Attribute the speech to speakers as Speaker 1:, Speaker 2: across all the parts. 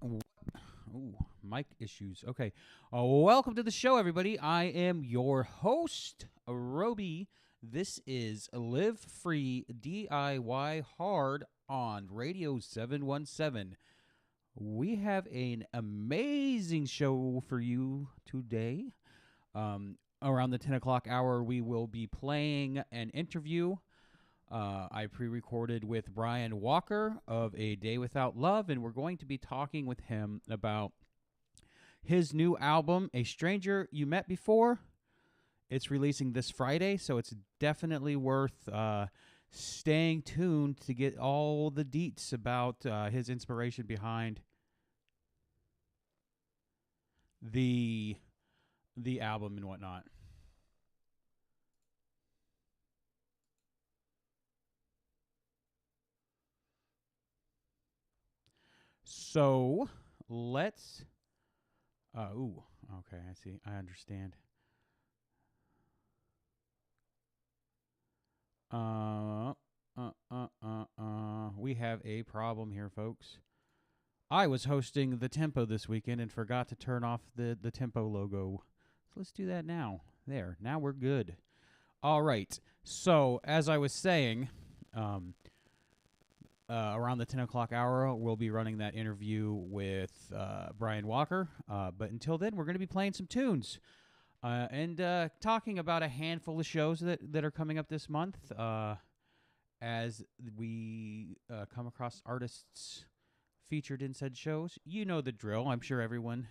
Speaker 1: Ooh, mic issues. Okay. Welcome to the show, everybody. I am your host, RoBi. This is Live Free DIY Hard on Radio 717. We have an amazing show for you today. Around the 10 o'clock hour, we will be playing an interview I pre-recorded with Brian Walker of A Day Without Love, and we're going to be talking with him about his new album, A Stranger You Met Before. It's releasing this Friday, so it's definitely worth staying tuned to get all the deets about his inspiration behind the album and whatnot. So let's. Okay, I see. I understand. We have a problem here, folks. I was hosting the Tempo this weekend and forgot to turn off the Tempo logo. So let's do that now. There. Now we're good. All right. So as I was saying, around the 10 o'clock hour, we'll be running that interview with Brian Walker. But until then, we're going to be playing some tunes and talking about a handful of shows that are coming up this month as we come across artists featured in said shows. You know the drill. I'm sure everyone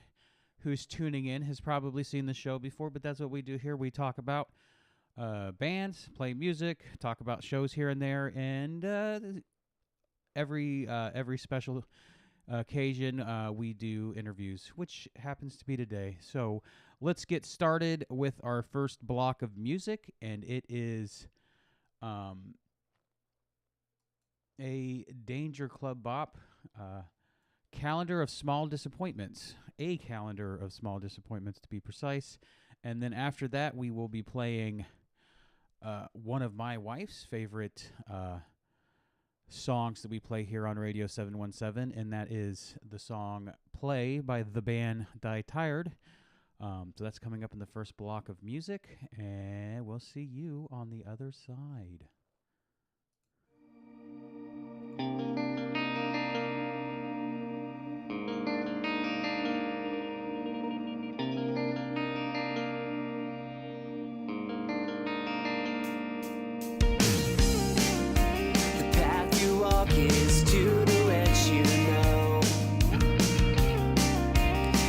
Speaker 1: who's tuning in has probably seen the show before, but that's what we do here. We talk about bands, play music, talk about shows here and there, and every special occasion we do interviews, which happens to be today. So let's get started with our first block of music, and it is a Danger Club bop, Calendar of Small Disappointments, a calendar of small disappointments to be precise. And then after that, we will be playing one of my wife's favorite songs that we play here on Radio 717, and that is the song Play by the band Die Tired. So that's coming up in the first block of music, and we'll see you on the other side.
Speaker 2: Is to let you know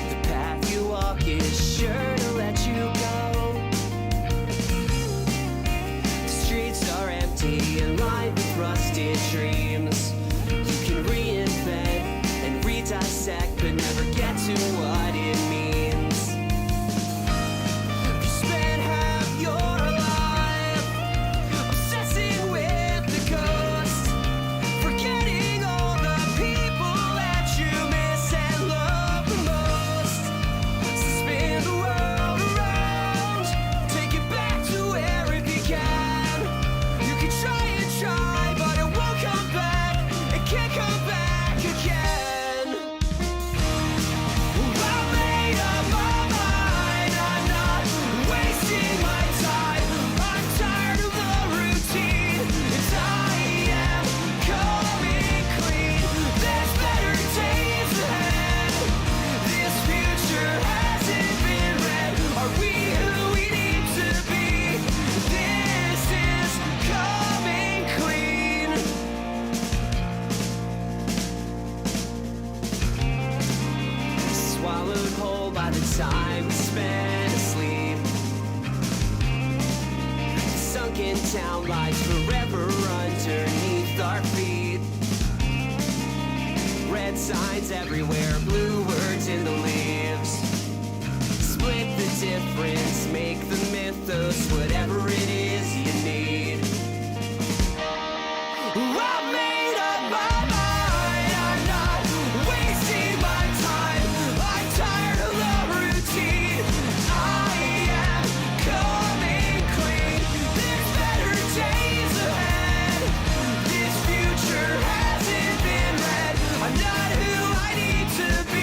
Speaker 2: the path you walk is sure to let you go. The streets are empty and lined with rusted dreams. You can reinvent and re-dissect, but never get to what it means. You spend half your life obsessing with the ghost, forgetting all the people that you miss and love the most. So spin the world around, take it back to where it began. You can try, but it won't come back. It can't come back again. I made up my mind, I'm not wasting my time. I'm tired of the routine, and I am coming clean. There's better days ahead. This future hasn't been read. Are we who we need to be? This is coming clean. Swallowed whole by the time we spent asleep. Sunken town lies forever underneath our feet. Red signs everywhere, blue words in the leaves. Split the difference, make the mythos whatever it is you need. I made up my mind, I'm not wasting my time. I'm tired of the routine, I am coming clean. There's better days ahead. This future hasn't been read. I'm not who I need to be.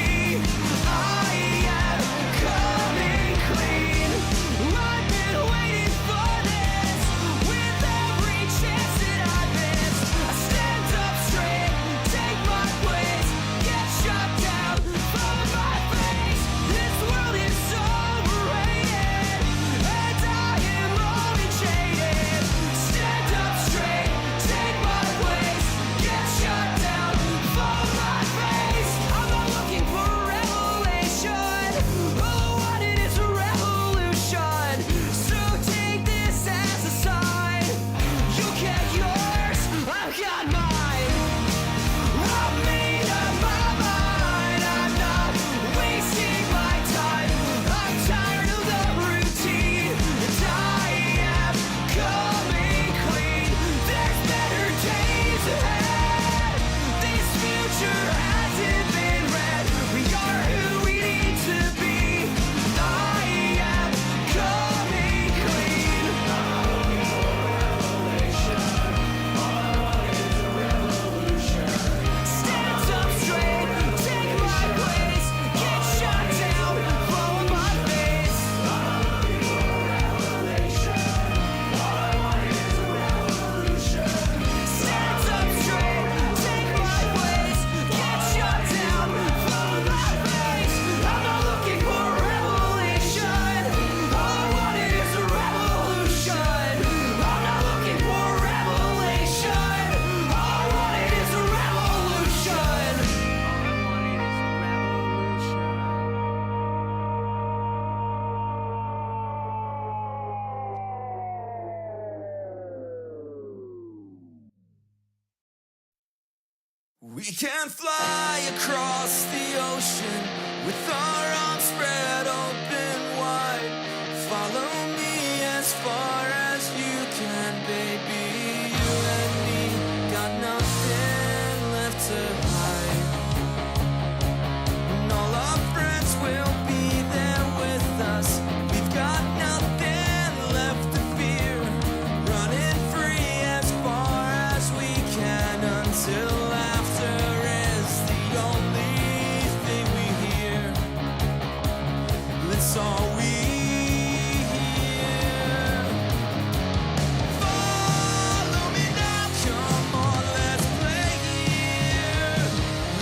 Speaker 2: We can fly across the ocean with our arms spread open wide. Follow me as far as you can, baby. You and me got nothing left to hide. And all our friends will be there with us. We've got nothing left to fear. Running free as far as we can until it's all we hear. Follow me now, come on, let's play here.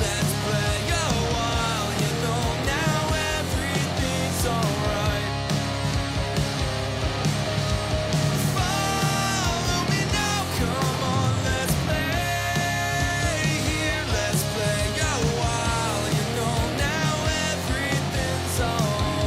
Speaker 2: Let's play a while, you know now everything's alright. Follow me now, come on, let's play here. Let's play a while, you know now everything's alright.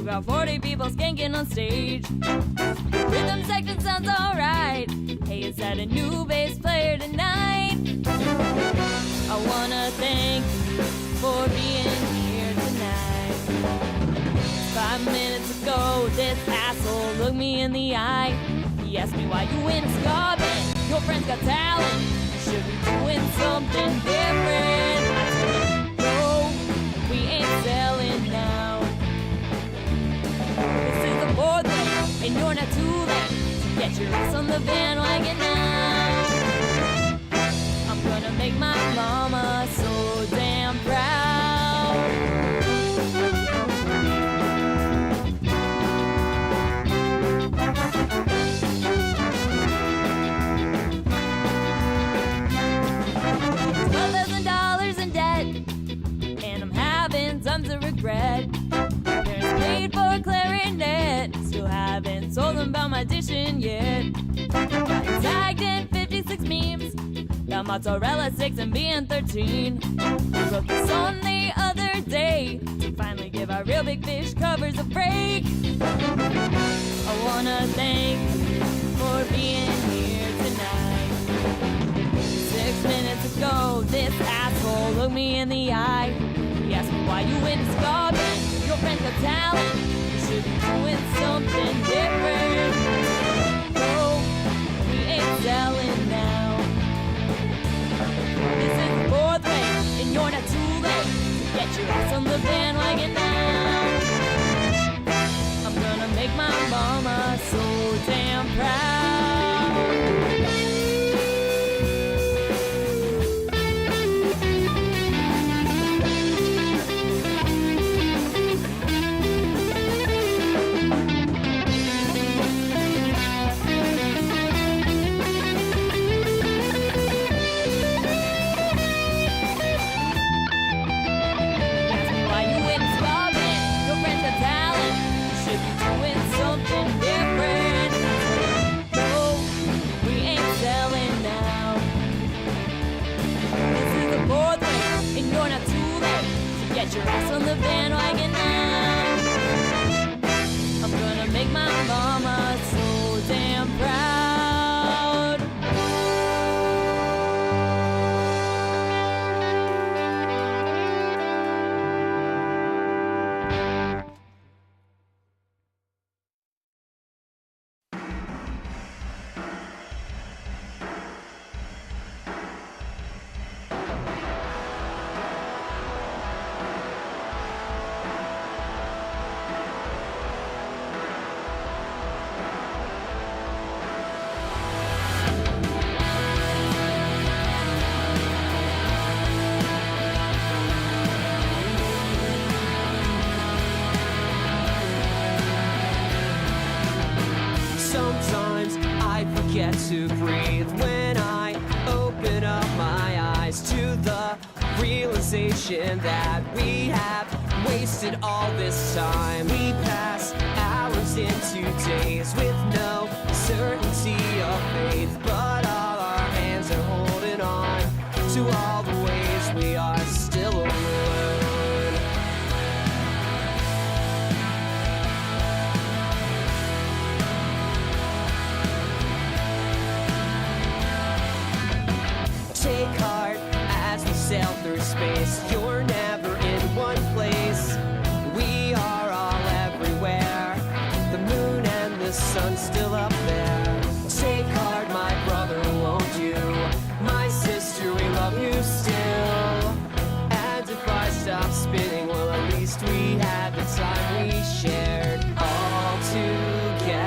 Speaker 3: About 40 people skanking on stage. Rhythm section sounds alright. Hey, is that a new bass player tonight? I wanna thank you for being here tonight. 5 minutes ago, this asshole looked me in the eye. He asked me why you in a ska band. Your friend's got talent. You should be doing something different. I told him, no, we ain't selling now. This is a board game, and you're not too late to get your ass on the bandwagon now. I'm gonna make my mama so damn proud. competition yet. Got tagged in 56 memes. Got mozzarella sticks and being 13. Wrote this on the other day to finally give our real big fish covers a break. I wanna thank you for being here tonight. 6 minutes ago, this asshole looked me in the eye. He asked me why you went to Scotland. Your friends got talent. You should be doing something different. No, we ain't selling now. This is the fourth way, and you're not too late to get your ass on the bandwagon now. I'm gonna make my mama so damn proud. Get your ass on the bandwagon now. I'm gonna make my mama so damn proud.
Speaker 2: Sometimes I forget to breathe when I open up my eyes to the realization that we have wasted all this time. We pass hours into days with no certainty of faith, but all our hands are holding on to all the ways we are still alone. Take heart as we sail through space. You're never in one place. We are all everywhere. The moon and the sun still up there. Take heart, my brother, won't you? My sister, we love you still. And if I stop spinning, well, at least we had the time we shared all together.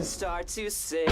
Speaker 2: Start to sing.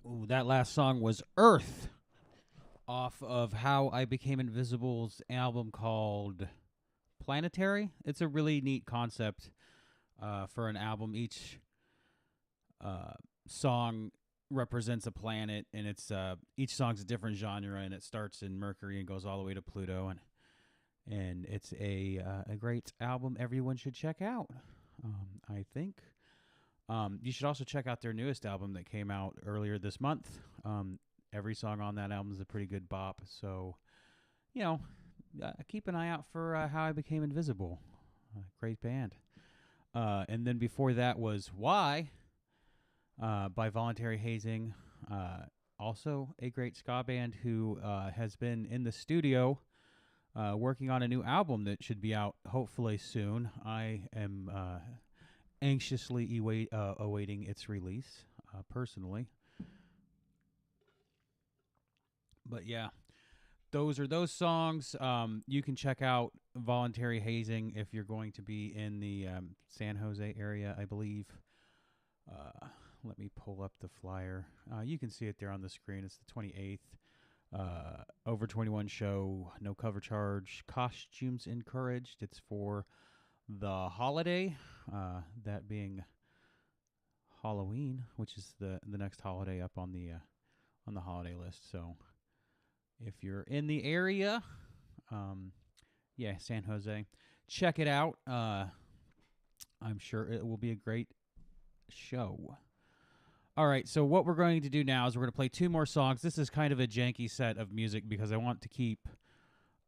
Speaker 1: Ooh, that last song was Earth off of How I Became Invisible's album called Planetary. It's a really neat concept for an album. Each song represents a planet, and it's each song's a different genre, and it starts in Mercury and goes all the way to Pluto, and it's a great album everyone should check out. I think. You should also check out their newest album that came out earlier this month. Every song on that album is a pretty good bop. So, keep an eye out for How I Became Invisible. Great band. And then before that was Why by Voluntary Hazing. Also a great ska band who has been in the studio working on a new album that should be out hopefully soon. I am anxiously awaiting its release, personally. But yeah, those are those songs. You can check out Voluntary Hazing if you're going to be in the San Jose area, I believe. Let me pull up the flyer. You can see it there on the screen. It's the 28th. Over 21 show, no cover charge, costumes encouraged. It's for the holiday, that being Halloween, which is the next holiday up on the holiday list. So if you're in the area, San Jose, check it out. I'm sure it will be a great show. All right, so what we're going to do now is we're going to play two more songs. This is kind of a janky set of music because I want to keep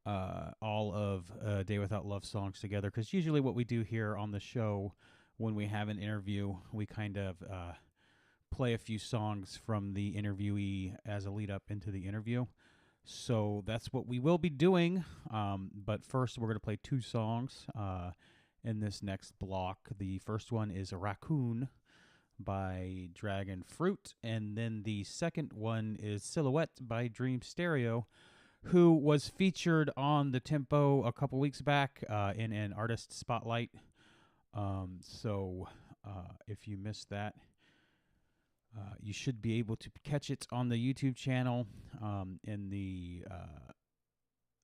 Speaker 1: all of Day Without Love songs together, because usually what we do here on the show when we have an interview, we kind of play a few songs from the interviewee as a lead up into the interview. So that's what we will be doing, but first we're going to play two songs in this next block. The first one is Raccoon by Dragon Fruit, and then the second one is Silhouette by Dream Stereo, who was featured on the Tempo a couple weeks back in an artist spotlight. So if you missed that, you should be able to catch it on the YouTube channel in the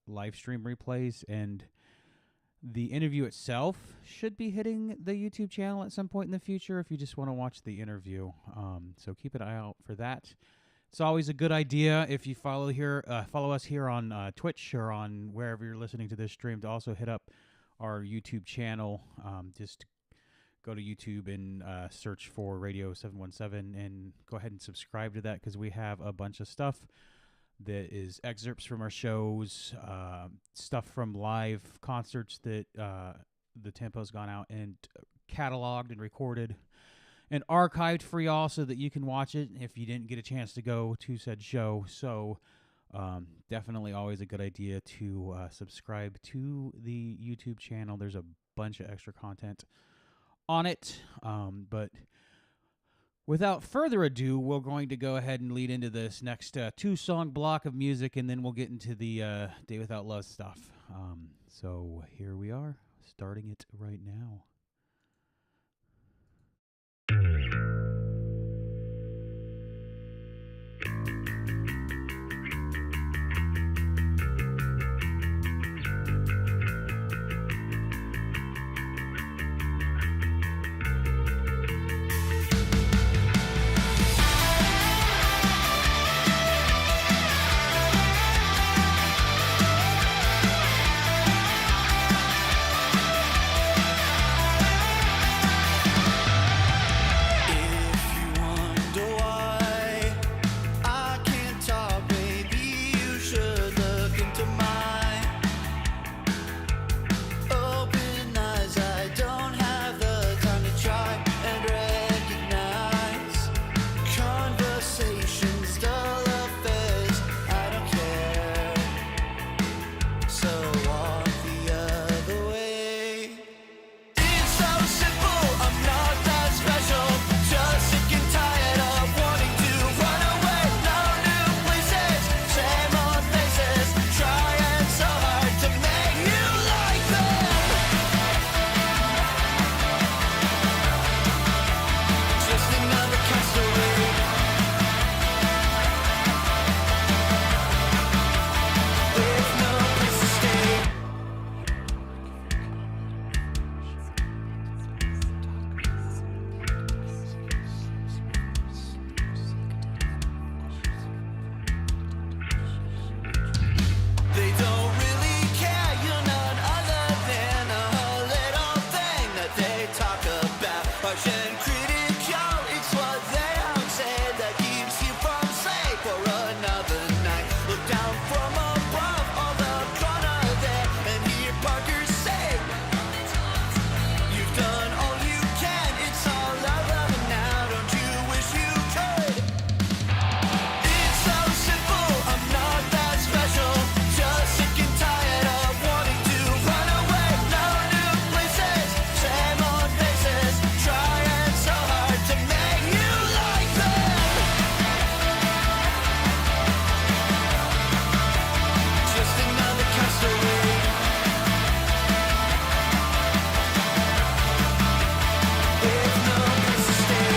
Speaker 1: live stream replays, and the interview itself should be hitting the YouTube channel at some point in the future if you just want to watch the interview. So keep an eye out for that. It's always a good idea if you follow us here on Twitch or on wherever you're listening to this stream to also hit up our YouTube channel. Just go to YouTube and search for Radio 717 and go ahead and subscribe to that, because we have a bunch of stuff that is excerpts from our shows, stuff from live concerts that the Tempo's gone out and cataloged and recorded and archived for y'all so that you can watch it if you didn't get a chance to go to said show. So definitely always a good idea to subscribe to the YouTube channel. There's a bunch of extra content on it. But without further ado, we're going to go ahead and lead into this next two-song block of music, and then we'll get into the Day Without Love stuff. So here we are, starting it right now.
Speaker 2: I harsh and critical. It's what they all say that keeps you from sleep for another night. Look down from above all the corner there and hear Parker say, you've done all you can, it's all over now. Don't you wish you could? It's so simple, I'm not that special. Just sick and tired of wanting to run away. No new places, same old faces, trying so hard to make you like them. Just another castaway. With no place to stay.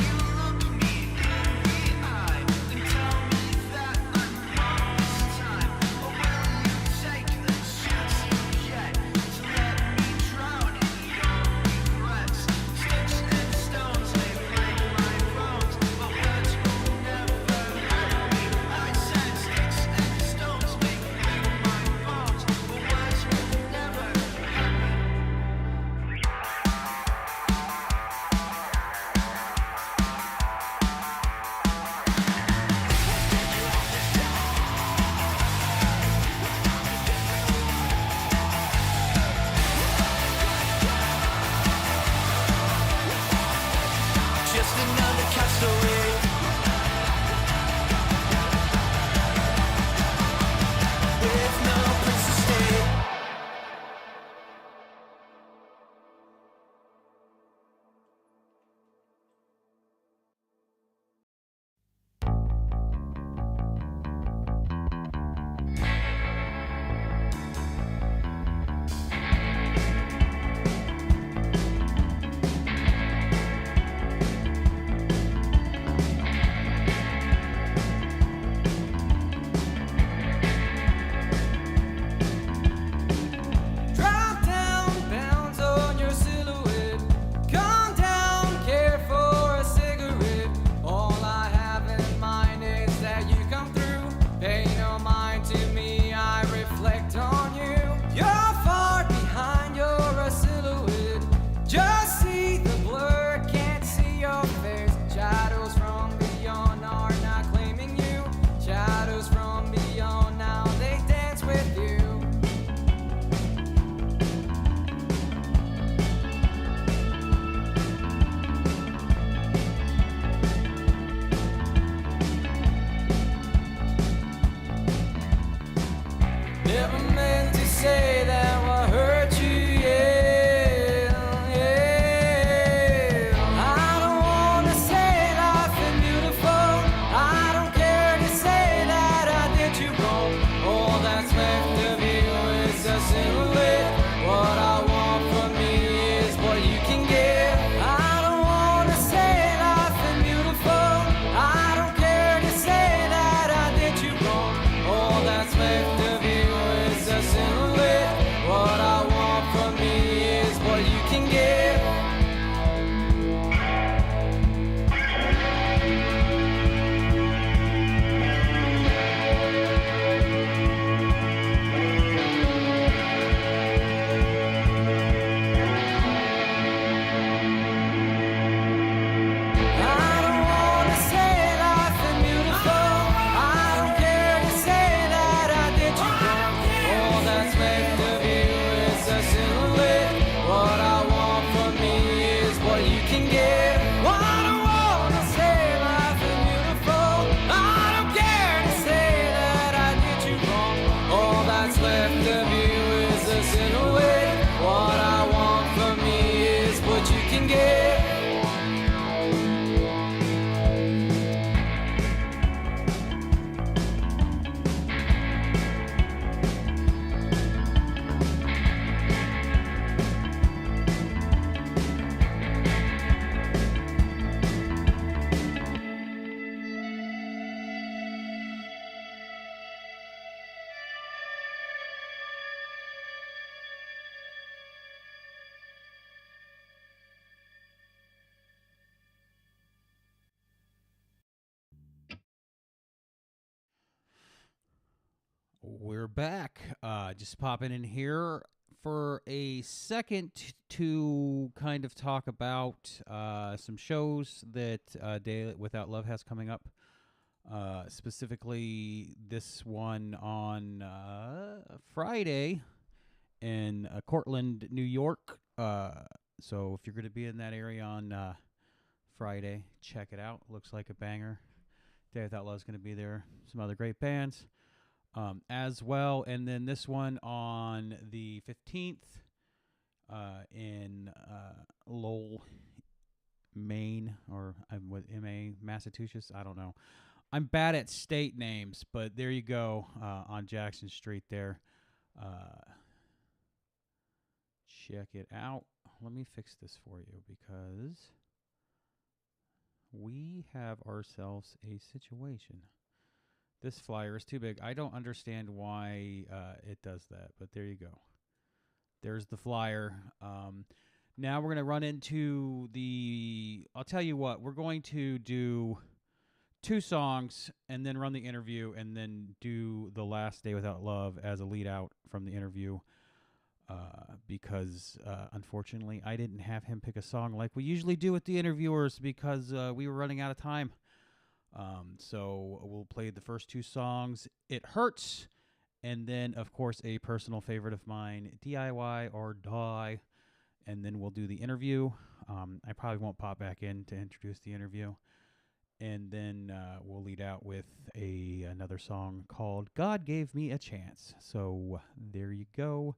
Speaker 2: You look me in the eye and tell me that I'm wrong this time. Or will you take the chance you get to let me drown in your regrets? Sticks and stones may break my bones, but words will never hurt me. I said sticks and stones may break my bones, but words will never hurt me. Just another castaway. With no place to stay. Drop down, bounce on your silhouette. Calm down, care for a cigarette. All I have in mind is that you come through. Pay no mind to me, I reflect on you. You're far behind, you're a silhouette. Just see the blur, can't see your face. Shadows from beyond are not claiming you. Shadows from beyond, now they dance with you. Never meant to say that what hurt you, yeah, yeah. I don't wanna say life is beautiful. I don't care to say that I did you wrong. All that's left of you is a silhouette. What I want from me is what you can get. I don't wanna say life is beautiful. I don't care to say that I did you wrong. All that's left of you is a silhouette. What I want from me is what you can get. I don't wanna say life is beautiful. I don't care to say that I did you wrong. All that's left of you is a silhouette. What I want from me is what you can get. I don't wanna say life is beautiful. I don't care to say that I did you wrong. All that's left of you is a silhouette. What I want from me is what you can get.
Speaker 1: We're back. Just popping in here for a second to kind of talk about some shows that Day Without Love has coming up. Specifically, this one on Friday in Cortland, New York. So if you're going to be in that area on Friday, check it out. Looks like a banger. Day Without Love is going to be there. Some other great bands as well. And then this one on the 15th in Lowell, Maine, or I'm with MA, Massachusetts. I don't know. I'm bad at state names, but there you go on Jackson Street there. Check it out. Let me fix this for you because we have ourselves a situation. This flyer is too big. I don't understand why it does that, but there you go. There's the flyer. Now we're going to run into I'll tell you what, we're going to do 2 songs and then run the interview and then do the last Day Without Love as a lead out from the interview because unfortunately I didn't have him pick a song like we usually do with the interviewers because we were running out of time. So we'll play the first 2 songs, It Hurts, and then of course a personal favorite of mine, DIY or Die, and then we'll do the interview. I probably won't pop back in to introduce the interview. And then we'll lead out with another song called God Gave Me a Chance. So there you go.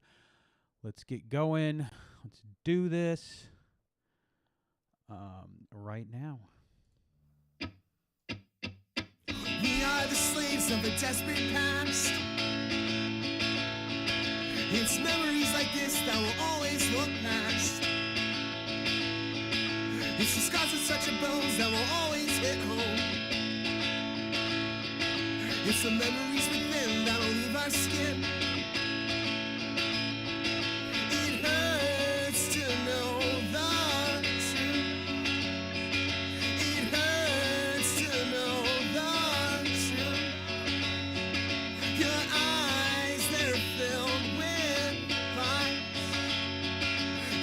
Speaker 1: Let's get going. Let's do this right now.
Speaker 2: We are the slaves of a desperate past. It's memories like this that will always look past. It's the scars of such a bones that will always hit home. It's the memories within that will leave our skin. It hurts to know the truth. It hurts to know the truth. Your eyes, they're filled with lies.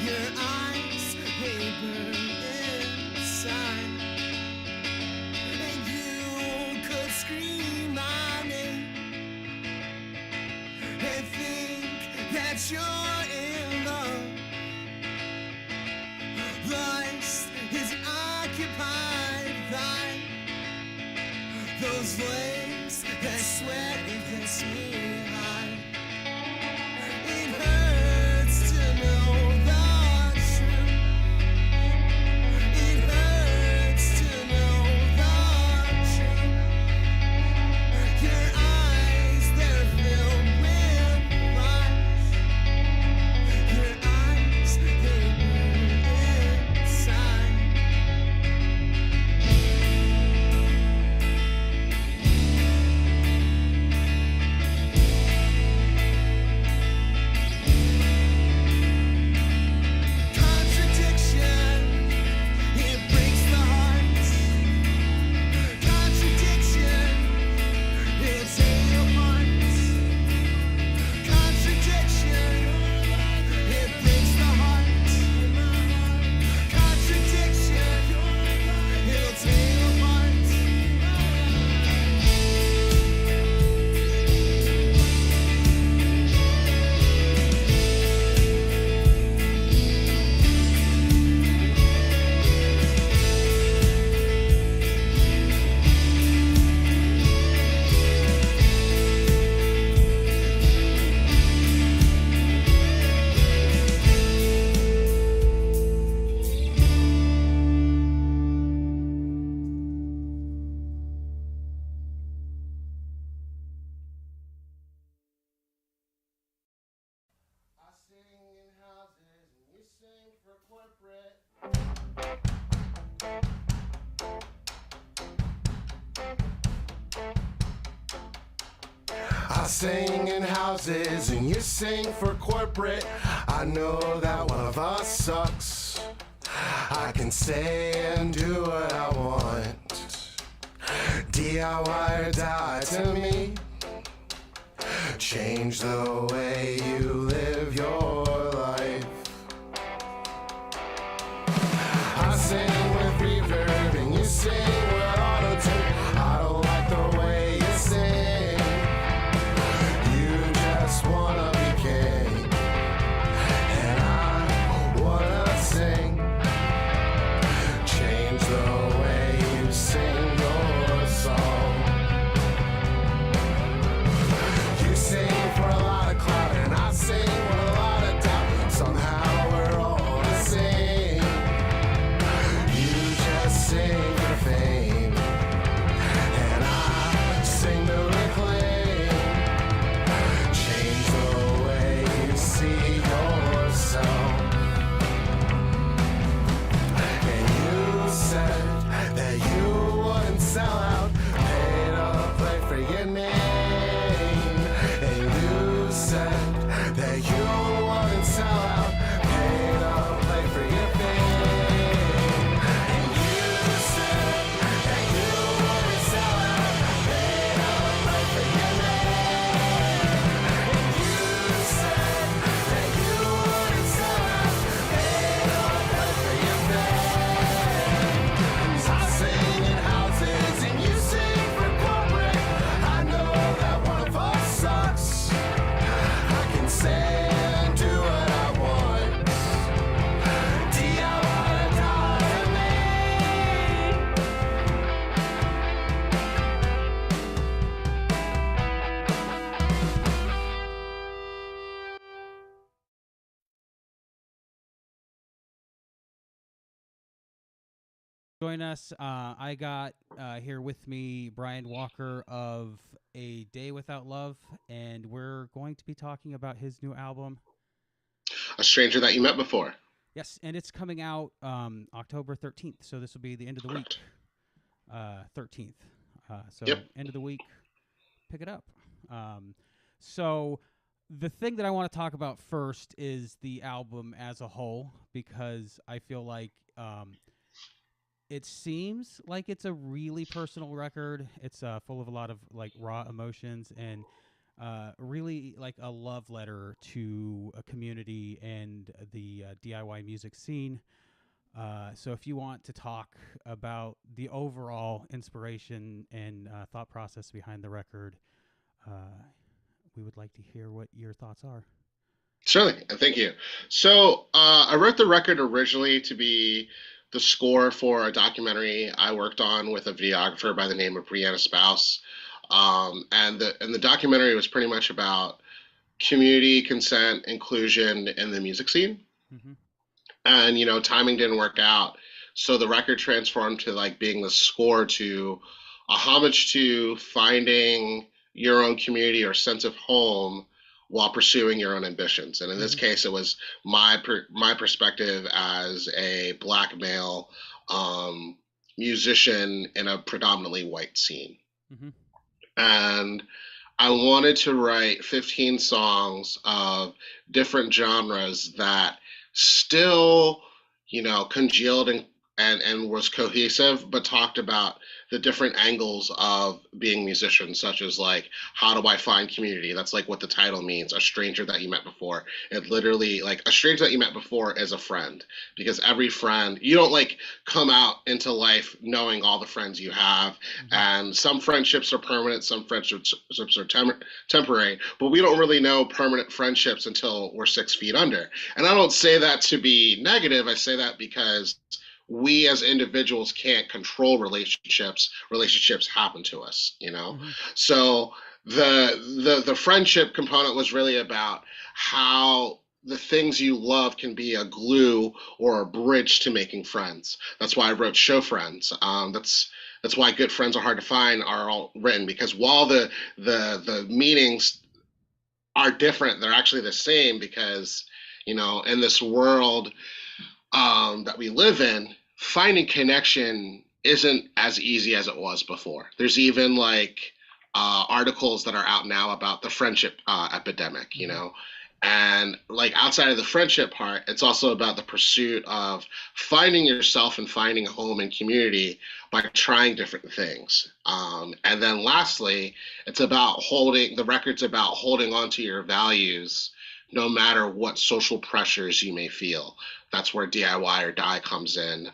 Speaker 2: Your eyes, they burn inside. And you could scream my name and think that you're in love. Lust is occupied by those flames that sweat against me high. It hurts to know the truth. It hurts to know the truth. Your eyes, they're filled with lies. Your eyes, they burn inside. Contradiction, it breaks the heart. Contradiction, it'll tear you apart. Contradiction, it breaks the heart. Contradiction, it'll tear you apart. I sing in houses and you sing for corporate. I sing in houses and you sing for corporate. I know that one of us sucks. I can say and do what I want. DIY or die to me.
Speaker 4: change the way you live your life. I sing with reverb and you sing with auto-tune. I don't like the way you sing. You just wanna be king, and I wanna sing. Change the way you sing your song. You sing for a lot of clout and I sing with a lot of doubt. Somehow we're all the same. You just sing for fame, and I sing to reclaim. Change the way you see yourself. And you said that you wouldn't sell out, pay to play for your name. And you said that you wouldn't sell out, pay to play for your fame. And you said that you wouldn't sell out, pay to play for your name. And you said that you wouldn't sell out, pay to play for your fame. I sing in houses and you sing for corporate. I know that one of us sucks. I can say and do what I want. DIY
Speaker 1: Join us. I got here with me Brian Walker of A Day Without Love, and we're going to be talking about his new album.
Speaker 5: A stranger that you met before.
Speaker 1: Yes, and it's coming out October 13th, so this will be the end of the week. 13th. So
Speaker 5: Yep.
Speaker 1: end of the week, pick it up. So the thing that I want to talk about first is the album as a whole, because I feel like it seems like it's a really personal record. It's full of a lot of like raw emotions and really like a love letter to a community and the DIY music scene. So if you want to talk about the overall inspiration and thought process behind the record, we would like to hear what your thoughts are.
Speaker 5: Certainly, and thank you. So I wrote the record originally to be the score for a documentary I worked on with a videographer by the name of Brianna Spouse. And the documentary was pretty much about community, consent, inclusion in the music scene.
Speaker 1: Mm-hmm.
Speaker 5: And timing didn't work out, so the record transformed to like being the score to a homage to finding your own community or sense of home while pursuing your own ambitions. And in this case, it was my perspective as a Black male musician in a predominantly white scene.
Speaker 1: Mm-hmm.
Speaker 5: And I wanted to write 15 songs of different genres that still, congealed and was cohesive, but talked about the different angles of being musicians, such as like, how do I find community? That's like what the title means, a stranger that you met before. It literally, like, a stranger that you met before is a friend, because every friend, you don't like come out into life knowing all the friends you have. And some friendships are permanent, some friendships are temporary, but we don't really know permanent friendships until we're 6 feet under. And I don't say that to be negative. I say that because we as individuals can't control relationships. Relationships happen to us, So the friendship component was really about how the things you love can be a glue or a bridge to making friends. That's why I wrote Show Friends. That's why Good Friends Are Hard to Find are all written, because while the meanings are different, they're actually the same, because in this world that we live in, finding connection isn't as easy as it was before. There's even like articles that are out now about the friendship epidemic, And like outside of the friendship part, it's also about the pursuit of finding yourself and finding a home and community by trying different things. And then lastly, it's about holding the record's about holding on to your values no matter what social pressures you may feel. That's where DIY or die comes in,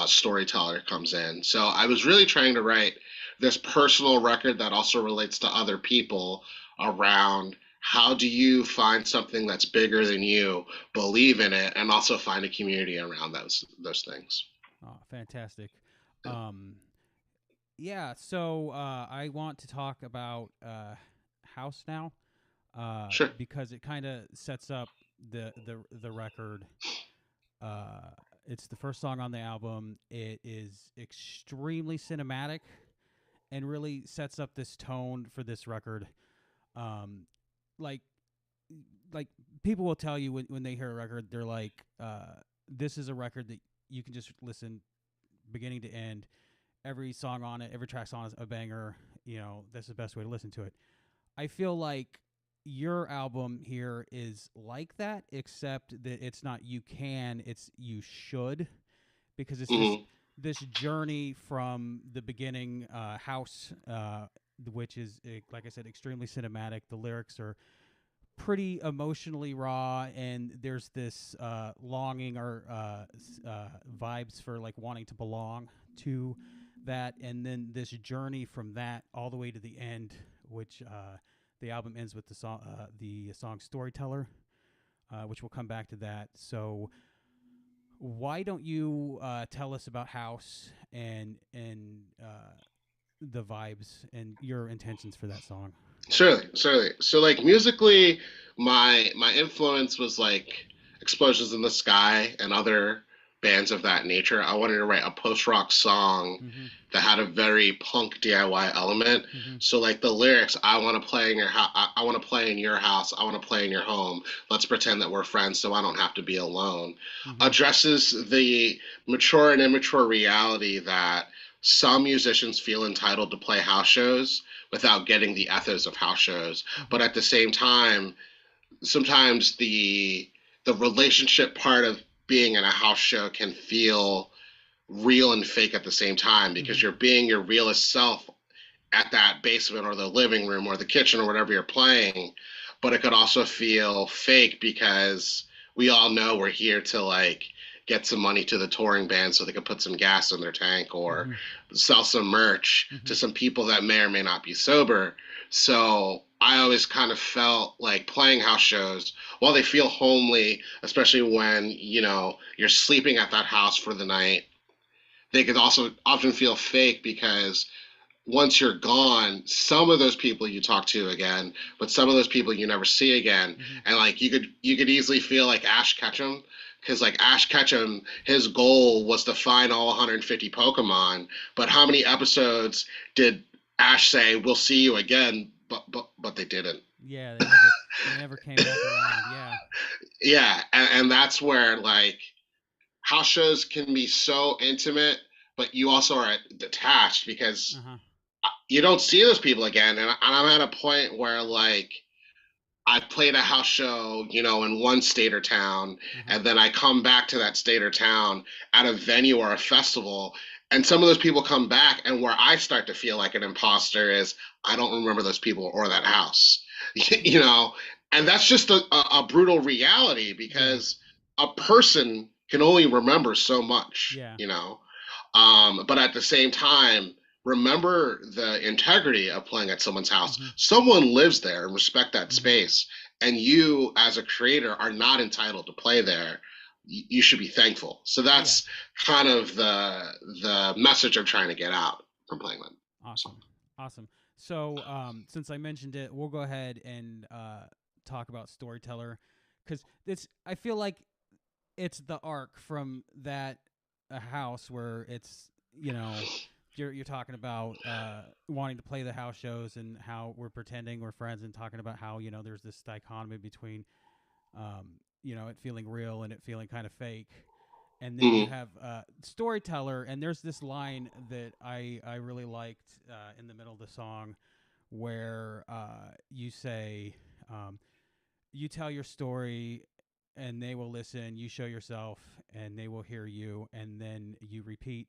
Speaker 5: storyteller comes in. So I was really trying to write this personal record that also relates to other people around how do you find something that's bigger than you, believe in it, and also find a community around those things.
Speaker 1: Oh, fantastic. Um, yeah, so I want to talk about House now
Speaker 5: Sure.
Speaker 1: because it kind of sets up the record. Uh, it's the first song on the album. It is extremely cinematic and really sets up this tone for this record. Um, like like people will tell you when they hear a record, they're like, this is a record that you can just listen beginning to end. Every song on it, every track on is a banger. You know, that's the best way to listen to it. I feel like your album here is like that, except that it's not you can, it's you should, because it's
Speaker 5: Hmm.
Speaker 1: this journey from the beginning, House, which is like I said, extremely cinematic. The lyrics are pretty emotionally raw, and there's this longing or vibes for like wanting to belong to that, and then this journey from that all the way to the end, which the album ends with the song Storyteller, which we'll come back to that. So why don't you tell us about House and the vibes and your intentions for that song?
Speaker 5: Certainly, certainly. So like musically, my influence was like Explosions in the Sky and other bands of that nature. I wanted to write a post rock song
Speaker 1: Mm-hmm.
Speaker 5: that had a very punk DIY element.
Speaker 1: Mm-hmm.
Speaker 5: So like the lyrics, I want to play in your house. I want to play in your house. I want to play in your home. Let's pretend that we're friends, so I don't have to be alone.
Speaker 1: Mm-hmm.
Speaker 5: Addresses the mature and immature reality that some musicians feel entitled to play house shows without getting the ethos of house shows.
Speaker 1: Mm-hmm.
Speaker 5: But at the same time, sometimes the relationship part of being in a house show can feel real and fake at the same time
Speaker 1: Mm-hmm.
Speaker 5: because you're being your realest self at that basement or the living room or the kitchen or whatever you're playing, but it could also feel fake because we all know we're here to like get some money to the touring band so they can put some gas in their tank or
Speaker 1: Mm-hmm.
Speaker 5: sell some merch
Speaker 1: Mm-hmm.
Speaker 5: to some people that may or may not be sober. So I always kind of felt like playing house shows, while they feel homely, especially when, you're sleeping at that house for the night, they could also often feel fake because once you're gone, some of those people you talk to again, but some of those people you never see again.
Speaker 1: Mm-hmm.
Speaker 5: And like you could easily feel like Ash Ketchum, because like Ash Ketchum, his goal was to find all 150 Pokemon. But how many episodes did Ash say, "We'll see you again"? But they didn't.
Speaker 1: Yeah, they never came back around. Yeah.
Speaker 5: Yeah, and that's where like house shows can be so intimate, but you also are detached because
Speaker 1: Uh-huh.
Speaker 5: you don't see those people again. And I'm at a point where like I played a house show, in one state or town,
Speaker 1: Uh-huh.
Speaker 5: and then I come back to that state or town at a venue or a festival, and some of those people come back, and where I start to feel like an imposter is I don't remember those people or that house, you know, and that's just a brutal reality
Speaker 1: Yeah.
Speaker 5: because a person can only remember so much,
Speaker 1: Yeah.
Speaker 5: but at the same time, remember the integrity of playing at someone's house.
Speaker 1: Mm-hmm.
Speaker 5: Someone lives there and respect that
Speaker 1: Mm-hmm.
Speaker 5: space. And you, as a creator, are not entitled to play there. You should be thankful. So
Speaker 1: Yeah.
Speaker 5: that's kind of the message I'm trying to get out from playing that song.
Speaker 1: Awesome. Awesome. So, since I mentioned it, we'll go ahead and talk about Storyteller, because I feel like it's the arc from that house where it's you're talking about wanting to play the house shows and how we're pretending we're friends and talking about how there's this dichotomy between it feeling real and it feeling kind of fake. And then you
Speaker 5: Mhm.
Speaker 1: have Storyteller, and there's this line that I really liked in the middle of the song where you say, um, you tell your story and they will listen, you show yourself and they will hear you, and then you repeat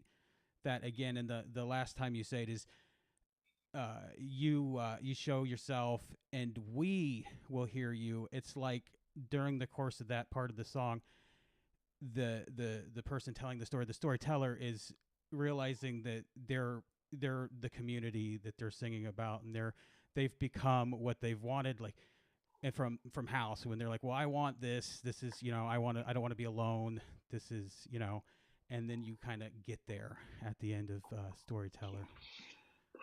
Speaker 1: that again. And the last time you say it is you show yourself and we will hear you. It's like during the course of that part of the song, the person telling the story, the storyteller, is realizing that they're the community that they're singing about, and they've become what they've wanted, like, and from House, when they're like, well, I want this is, I don't want to be alone, this is, and then you kind of get there at the end of Storyteller,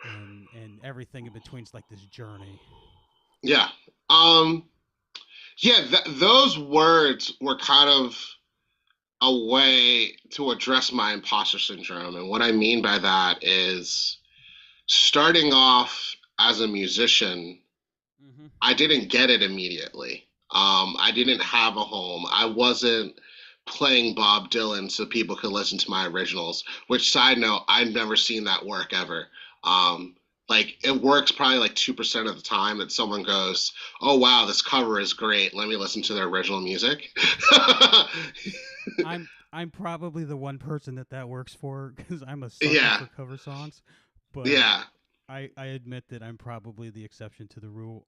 Speaker 1: and everything in between is like this journey.
Speaker 5: Yeah. Um, yeah, those words were kind of a way to address my imposter syndrome. And what I mean by that is starting off as a musician,
Speaker 1: Mm-hmm.
Speaker 5: I didn't get it immediately. I didn't have a home. I wasn't playing Bob Dylan so people could listen to my originals, which, side note, I've never seen that work ever. Um, like, it works probably like 2% of the time that someone goes, oh, wow, this cover is great. Let me listen to their original music.
Speaker 1: I'm probably the one person that works for, because I'm a sucker
Speaker 5: Yeah,
Speaker 1: for cover songs, but
Speaker 5: yeah.
Speaker 1: I admit that I'm probably the exception to the rule.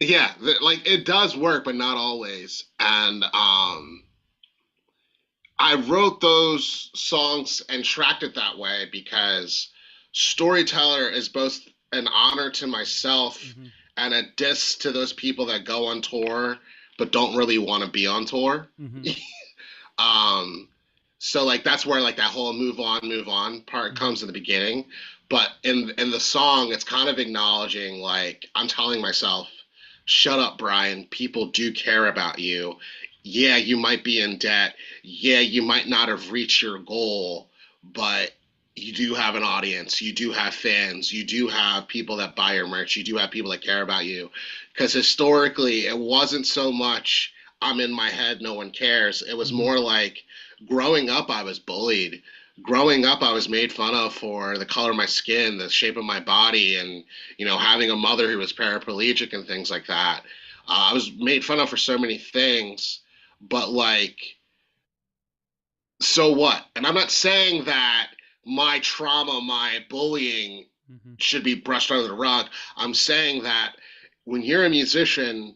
Speaker 5: Yeah, like it does work, but not always. And I wrote those songs and tracked it that way because Storyteller is both an honor to myself
Speaker 1: Mm-hmm.
Speaker 5: and a diss to those people that go on tour but don't really want to be on tour.
Speaker 1: Mm-hmm.
Speaker 5: Um, so like that's where like that whole move on part
Speaker 1: Mm-hmm.
Speaker 5: comes in the beginning. But in the song, it's kind of acknowledging, like, I'm telling myself, shut up, Brian. People do care about you. Yeah, you might be in debt. Yeah, you might not have reached your goal, but you do have an audience. You do have fans. You do have people that buy your merch. You do have people that care about you. Because historically, it wasn't so much I'm in my head, no one cares. It was
Speaker 1: Mm-hmm.
Speaker 5: more like growing up, I was bullied. Growing up, I was made fun of for the color of my skin, the shape of my body, and having a mother who was paraplegic and things like that. I was made fun of for so many things, but like, so what? And I'm not saying that my trauma, my bullying
Speaker 1: Mm-hmm.
Speaker 5: should be brushed under the rug. I'm saying that when you're a musician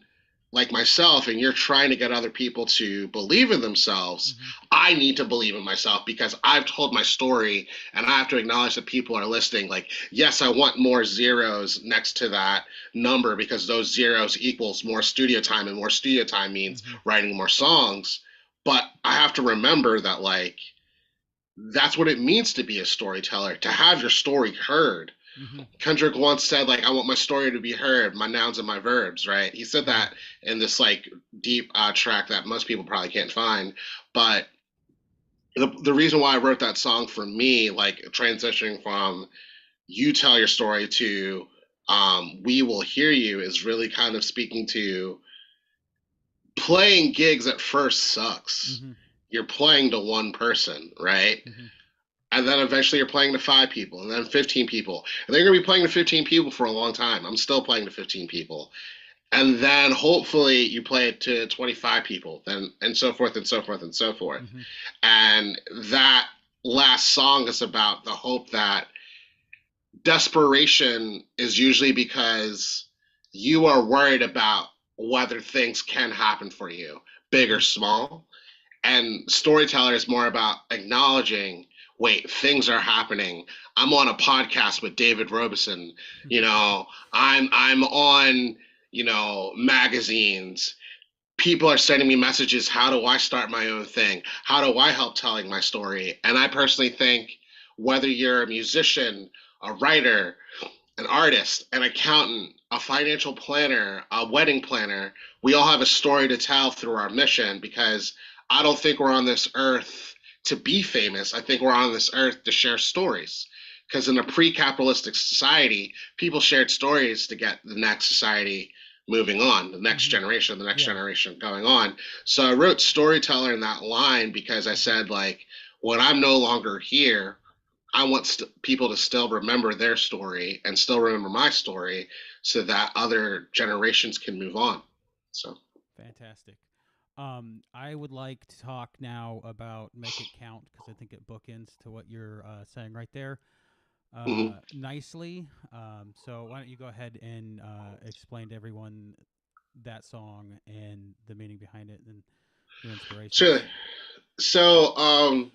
Speaker 5: like myself and you're trying to get other people to believe in themselves,
Speaker 1: Mm-hmm.
Speaker 5: I need to believe in myself because I've told my story and I have to acknowledge that people are listening. Like, yes, I want more zeros next to that number because those zeros equals more studio time, and more studio time means
Speaker 1: Mm-hmm.
Speaker 5: writing more songs. But I have to remember that, like, that's what it means to be a storyteller, to have your story heard.
Speaker 1: Mm-hmm.
Speaker 5: Kendrick once said, like, I want my story to be heard, my nouns and my verbs, right? He said
Speaker 1: Mm-hmm.
Speaker 5: that in this, like, deep track that most people probably can't find. But the reason why I wrote that song, for me, like, transitioning from you tell your story to we will hear you, is really kind of speaking to playing gigs at first sucks.
Speaker 1: Mm-hmm.
Speaker 5: You're playing to one person, right?
Speaker 1: Mm-hmm.
Speaker 5: And then eventually you're playing to 5 people, and then 15 people. And they're going to be playing to 15 people for a long time. I'm still playing to 15 people. And then hopefully you play it to 25 people, then, and so forth and so forth and so forth.
Speaker 1: Mm-hmm.
Speaker 5: And that last song is about the hope that desperation is usually because you are worried about whether things can happen for you, big or
Speaker 1: Mm-hmm.
Speaker 5: small. And storyteller is more about acknowledging, wait, things are happening. I'm on a podcast with David Robeson. I'm on, magazines. People are sending me messages. How do I start my own thing? How do I help telling my story? And I personally think whether you're a musician, a writer, an artist, an accountant, a financial planner, a wedding planner, we all have a story to tell through our mission, because I don't think we're on this earth to be famous. I think we're on this earth to share stories. Because in a pre capitalistic society, people shared stories to get the next society moving on,
Speaker 1: Mm-hmm.
Speaker 5: the next
Speaker 1: Yeah.
Speaker 5: generation going on. So I wrote storyteller in that line because I said, like, when I'm no longer here, I want people to still remember their story and still remember my story so that other generations can move on. So,
Speaker 1: Fantastic. I would like to talk now about Make It Count because I think it bookends to what you're saying right there
Speaker 5: Mhm.
Speaker 1: nicely. So why don't you go ahead and explain to everyone that song and the meaning behind it and your
Speaker 5: Sure.
Speaker 1: inspirations?
Speaker 5: So,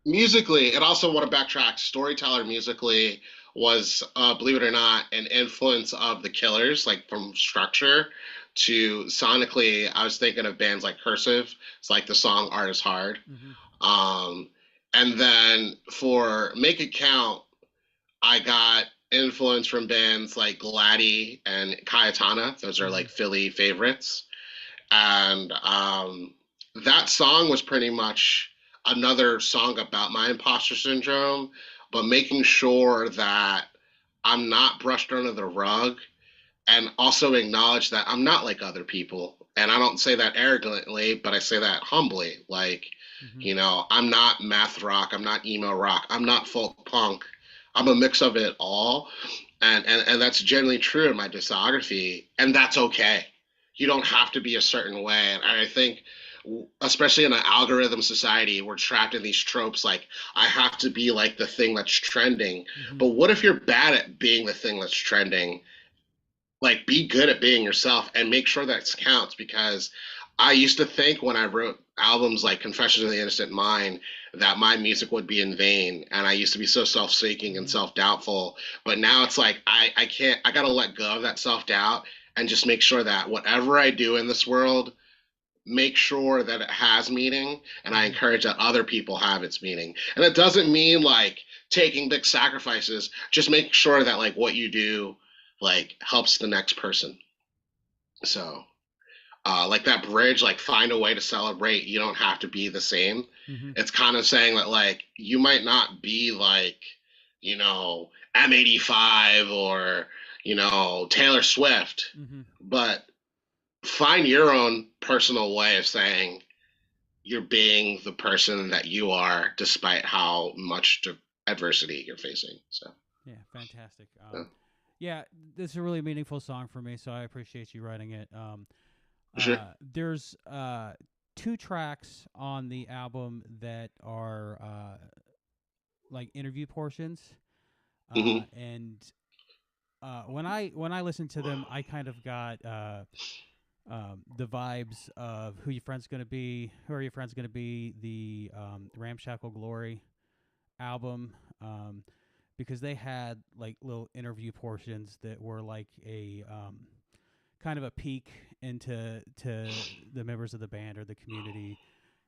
Speaker 5: musically, and also want to backtrack. Storyteller musically was, believe it or not, an influence of the Killers, like from structure to sonically. I was thinking of bands like Cursive. It's like the song "Art Is Hard,"
Speaker 1: Mm-hmm.
Speaker 5: um, and then for "Make It Count," I got influence from bands like Gladdy and Cayetana. Those are
Speaker 1: Mm-hmm.
Speaker 5: like Philly favorites, and that song was pretty much another song about my imposter syndrome, but making sure that I'm not brushed under the rug and also acknowledge that I'm not like other people. And I don't say that arrogantly, but I say that humbly. Like,
Speaker 1: Mm-hmm.
Speaker 5: I'm not math rock, I'm not emo rock, I'm not folk punk. I'm a mix of it all. And that's generally true in my discography, and that's okay. You don't have to be a certain way. And I think, especially in an algorithm society, we're trapped in these tropes like, I have to be like the thing that's trending.
Speaker 1: Mm-hmm.
Speaker 5: But what if you're bad at being the thing that's trending? Like, be good at being yourself and make sure that counts, because I used to think when I wrote albums like Confessions of the Innocent Mind that my music would be in vain, and I used to be so self-seeking and
Speaker 1: Mm-hmm.
Speaker 5: self-doubtful. But now it's like, I can't, I gotta let go of that self-doubt and just make sure that whatever I do in this world, make sure that it has meaning, and I
Speaker 1: Mm-hmm.
Speaker 5: encourage that other people have its meaning. And it doesn't mean like taking big sacrifices, just make sure that like what you do like helps the next person. So, like that bridge, like find a way to celebrate. You don't have to be the same.
Speaker 1: Mm-hmm.
Speaker 5: It's kind of saying that like you might not be like, M85 or, Taylor Swift,
Speaker 1: Mm-hmm.
Speaker 5: but find your own personal way of saying you're being the person that you are despite how much adversity you're facing. So,
Speaker 1: Yeah, fantastic.
Speaker 5: yeah.
Speaker 1: Yeah, this is a really meaningful song for me, so I appreciate you writing it.
Speaker 5: Sure.
Speaker 1: There's two tracks on the album that are like interview portions,
Speaker 5: Hmm.
Speaker 1: and when I listened to them, I kind of got the vibes of who your friend's gonna be, who are your friends gonna be, the Ramshackle Glory album, because they had like little interview portions that were like a kind of a peek into the members of the band or the community,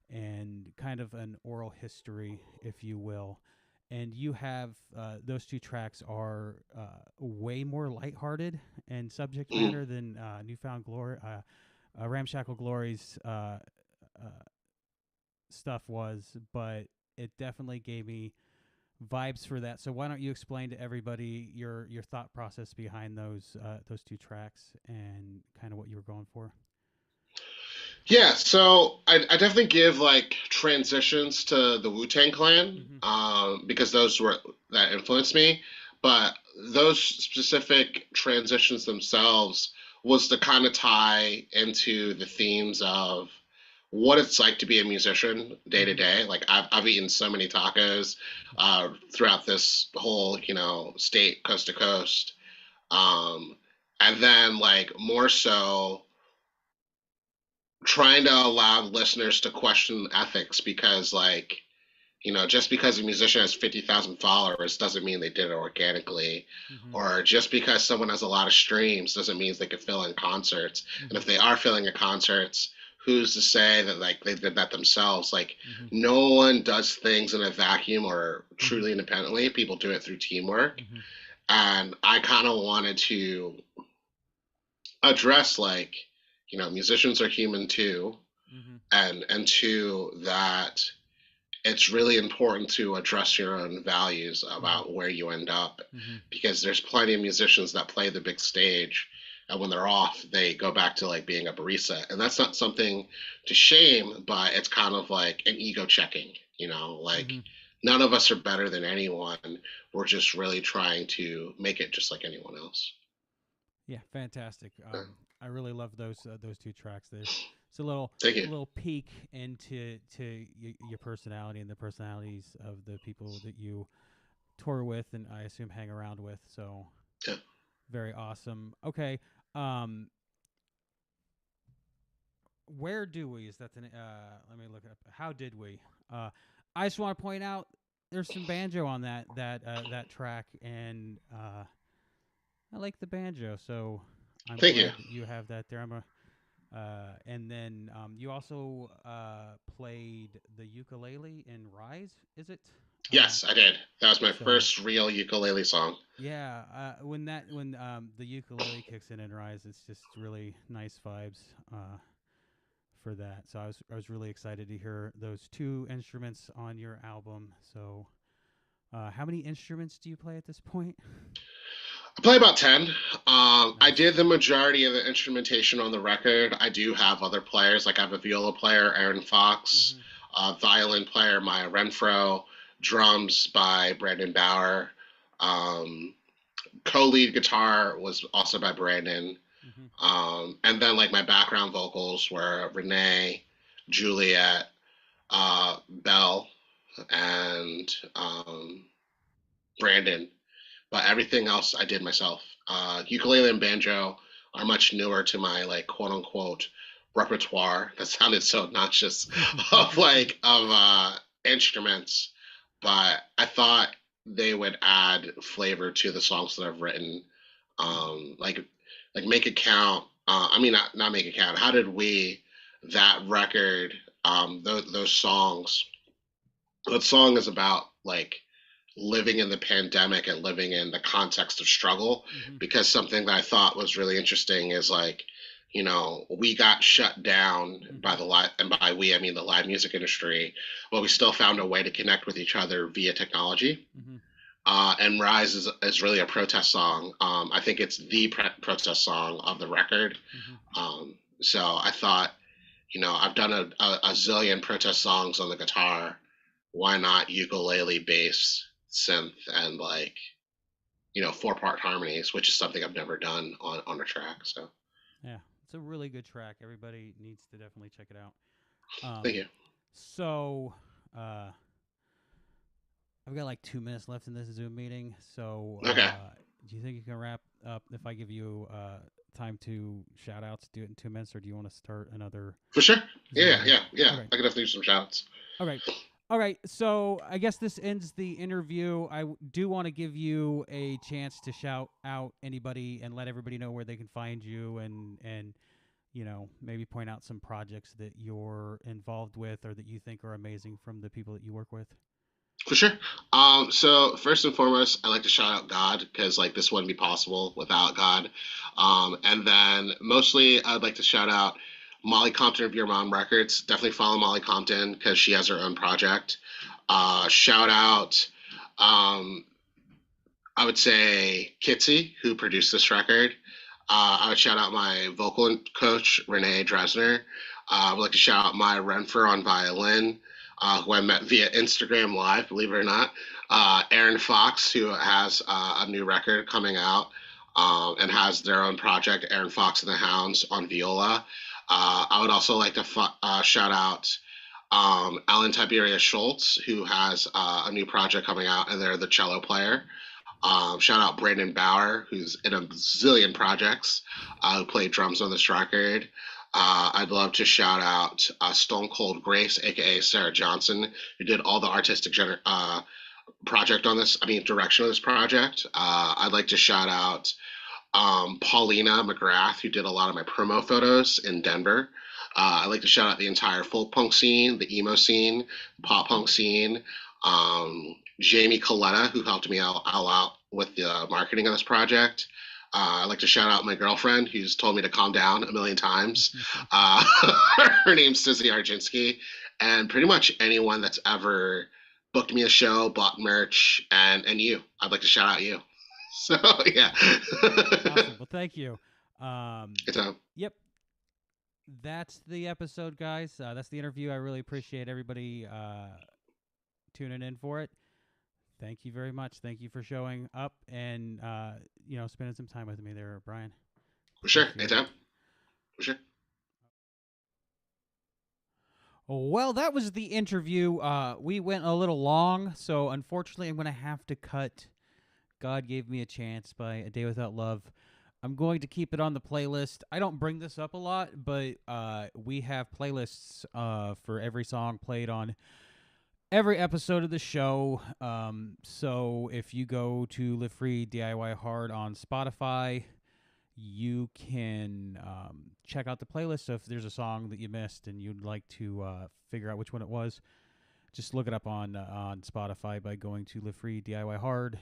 Speaker 1: and kind of an oral history, if you will. And you have those two tracks are way more lighthearted and subject
Speaker 5: Hmm.
Speaker 1: matter than Newfound Glory, Ramshackle Glory's stuff was, but it definitely gave me vibes for that. So why don't you explain to everybody your thought process behind those two tracks and kind of what you were going for?
Speaker 5: Yeah, so I definitely give like transitions to the Wu Tang Clan,
Speaker 1: Mm-hmm.
Speaker 5: because those were that influenced me. But those specific transitions themselves was to kind of tie into the themes of what it's like to be a musician day to
Speaker 1: Mm-hmm.
Speaker 5: day. Like I've eaten so many tacos throughout this whole state coast to coast, um, and then like more so trying to allow listeners to question ethics, because like just because a musician has 50,000 followers doesn't mean they did it organically,
Speaker 1: Mm-hmm.
Speaker 5: or just because someone has a lot of streams doesn't mean they could fill in concerts. And
Speaker 1: Mm-hmm.
Speaker 5: if they are filling in concerts, who's to say that like they did that themselves? Like,
Speaker 1: Mm-hmm.
Speaker 5: no one does things in a vacuum or
Speaker 1: Mm-hmm.
Speaker 5: truly independently. People do it through teamwork.
Speaker 1: Mm-hmm.
Speaker 5: And I kind of wanted to address like, musicians are human too,
Speaker 1: Mm-hmm.
Speaker 5: and two, that it's really important to address your own values
Speaker 1: Mm-hmm.
Speaker 5: about where you end up,
Speaker 1: Mm-hmm.
Speaker 5: because there's plenty of musicians that play the big stage, and when they're off they go back to like being a barista, and that's not something to shame, but it's kind of like an ego checking, like
Speaker 1: Mm-hmm.
Speaker 5: none of us are better than anyone. We're just really trying to make it just like anyone else.
Speaker 1: Yeah, fantastic. I really love those two tracks. It's a little
Speaker 5: Thank
Speaker 1: a
Speaker 5: you.
Speaker 1: little peek into your personality and the personalities of the people that you tour with, and I assume hang around with. So
Speaker 5: Yeah.
Speaker 1: very awesome. Okay, um, where do we? Is that the? Let me look it up. How did we? I just want to point out there's some banjo on that track, and I like the banjo, so I'm
Speaker 5: Thank you.
Speaker 1: glad that you have that there. And then you also played the ukulele in Rise, is it?
Speaker 5: Yes, I did. That was my
Speaker 1: So
Speaker 5: first real ukulele song.
Speaker 1: yeah, when the ukulele kicks in Rise, it's just really nice vibes for that. So I was really excited to hear those two instruments on your album. So how many instruments do you play at this point?
Speaker 5: I play about 10. I
Speaker 1: Nice.
Speaker 5: did the majority of the instrumentation on the record. I do have other players, like I have a viola player, Aaron Fox,
Speaker 1: Mm-hmm.
Speaker 5: violin player, Maya Renfro, drums by Brandon Bauer. Um, Co-lead guitar was also by Brandon.
Speaker 1: Mm-hmm.
Speaker 5: And then like my background vocals were Renee, Juliet, Belle, and Brandon. But everything else I did myself. Ukulele and banjo are much newer to my like quote unquote repertoire. That sounded so obnoxious of instruments, but I thought they would add flavor to the songs that I've written. Like make it count. I mean, not make it count. How did we that record? Those songs. That song is about like living in the pandemic and living in the context of struggle,
Speaker 1: Mm-hmm.
Speaker 5: because something that I thought was really interesting is like, we got shut down by
Speaker 1: Mm-hmm.
Speaker 5: the live, and by we I mean the live music industry, but we still found a way to connect with each other via technology.
Speaker 1: Mm-hmm.
Speaker 5: And Rise is really a protest song. I think it's the protest song of the record.
Speaker 1: Mm-hmm.
Speaker 5: So I thought, I've done a zillion protest songs on the guitar. Why not ukulele, bass, synth, and like, 4-part harmonies, which is something I've never done on a track. So
Speaker 1: Yeah, it's a really good track. Everybody needs to definitely check it out.
Speaker 5: thank you.
Speaker 1: So uh, I've got like 2 minutes left in this Zoom meeting. So
Speaker 5: Okay,
Speaker 1: do you think you can wrap up if I give you time to shout outs? Do it in 2 minutes, or do you want to start another
Speaker 5: for sure.
Speaker 1: Zoom
Speaker 5: Yeah,
Speaker 1: meeting?
Speaker 5: yeah, yeah.
Speaker 1: Okay.
Speaker 5: I could definitely do some shouts.
Speaker 1: Okay. All right. So I guess this ends the interview. Do want to give you a chance to shout out anybody and let everybody know where they can find you, and maybe point out some projects that you're involved with or that you think are amazing from the people that you work with.
Speaker 5: For sure. So first and foremost, I like to shout out God, because like this wouldn't be possible without God. And then mostly, I'd like to shout out Molly Compton of Your Mom Records. Definitely follow Molly Compton because she has her own project. Shout out, um, I would say Kitsy, who produced this record. I would shout out my vocal coach, Renee Dresner. I would like to shout out Maya Renfer on violin, who I met via Instagram Live, believe it or not. Aaron Fox, who has a new record coming out, and has their own project, Aaron Fox and the Hounds, on viola. I would also like to shout out Alan Tiberius Schultz, who has a new project coming out, and they're the cello player. Shout out Brandon Bauer, who's in a zillion projects, who played drums on this record. I'd love to shout out Stone Cold Grace, aka Sarah Johnson, who did all the artistic project on this. I mean, direction of this project. I'd like to shout out Paulina McGrath, who did a lot of my promo photos in Denver. I'd like to shout out the entire folk punk scene, the emo scene, pop punk scene. Jamie Coletta, who helped me out with the marketing of this project. I'd like to shout out my girlfriend, who's told me to calm down a million times. Her name's Susie Arjinsky. And pretty much anyone that's ever booked me a show, bought merch, and you. I'd like to shout out you. So, yeah.
Speaker 1: Awesome. Well, thank you.
Speaker 5: Good time.
Speaker 1: Yep. That's the episode, guys. That's the interview. I really appreciate everybody tuning in for it. Thank you very much. Thank you for showing up and spending some time with me there, Brian.
Speaker 5: For sure.
Speaker 1: Appreciate
Speaker 5: Anytime.
Speaker 1: it.
Speaker 5: Sure.
Speaker 1: Well, that was the interview. We went a little long, so unfortunately, I'm going to have to cut God Gave Me a Chance by A Day Without Love. I'm going to keep it on the playlist. I don't bring this up a lot, but we have playlists for every song played on every episode of the show. So if you go to Live Free DIY Hard on Spotify, you can check out the playlist. So if there's a song that you missed and you'd like to figure out which one it was, just look it up on Spotify by going to Live Free DIY Hard.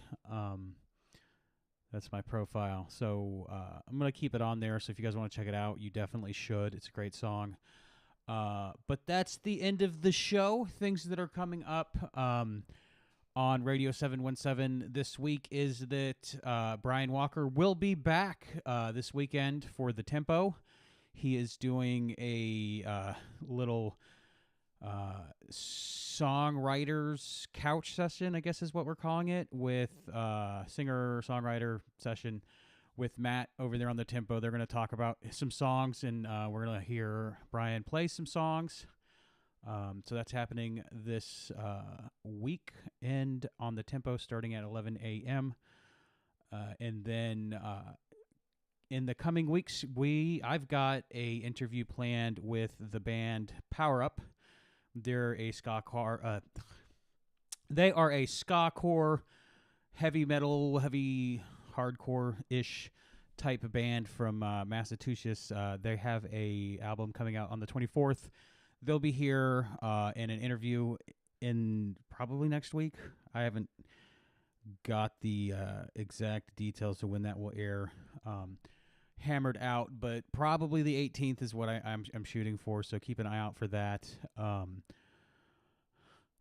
Speaker 1: That's my profile. So I'm going to keep it on there. So if you guys want to check it out, you definitely should. It's a great song. But that's the end of the show. Things that are coming up on Radio 717 this week is that Brian Walker will be back this weekend for the Tempo. He is doing a little songwriters couch session, I guess is what we're calling it, with singer-songwriter session with Matt over there on the Tempo. They're going to talk about some songs, and we're going to hear Brian play some songs. So that's happening this weekend on the Tempo starting at 11 a.m. And then in the coming weeks, I've got a interview planned with the band Power Up. They're a they are a ska core, heavy metal, heavy hardcore-ish type of band from Massachusetts. They have a album coming out on the 24th. They'll be here in an interview in probably next week. I haven't got the exact details of when that will air hammered out, but probably the 18th is what I'm shooting for, so keep an eye out for that.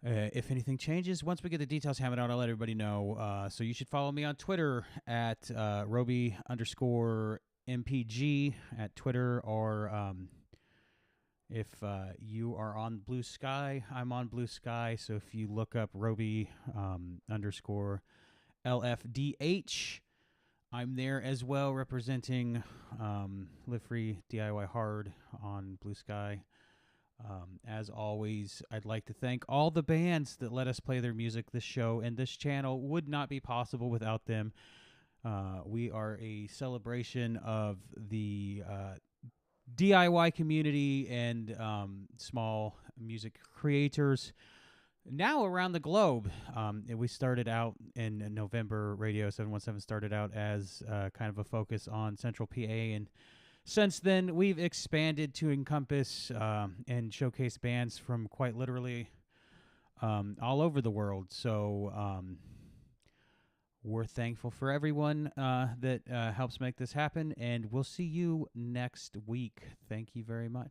Speaker 1: If anything changes, once we get the details hammered out, I'll let everybody know. So you should follow me on Twitter at RoBi_MPG at Twitter, or if you are on Blue Sky, I'm on Blue Sky. So if you look up RoBi _LFDH, I'm there as well, representing Live Free DIY Hard on Blue Sky. As always, I'd like to thank all the bands that let us play their music. This show and this channel would not be possible without them. We are a celebration of the DIY community and small music creators now around the globe. We started out in November. Radio 717 started out as kind of a focus on Central PA, and since then we've expanded to encompass and showcase bands from quite literally all over the world. So we're thankful for everyone that helps make this happen, and we'll see you next week. Thank you very much.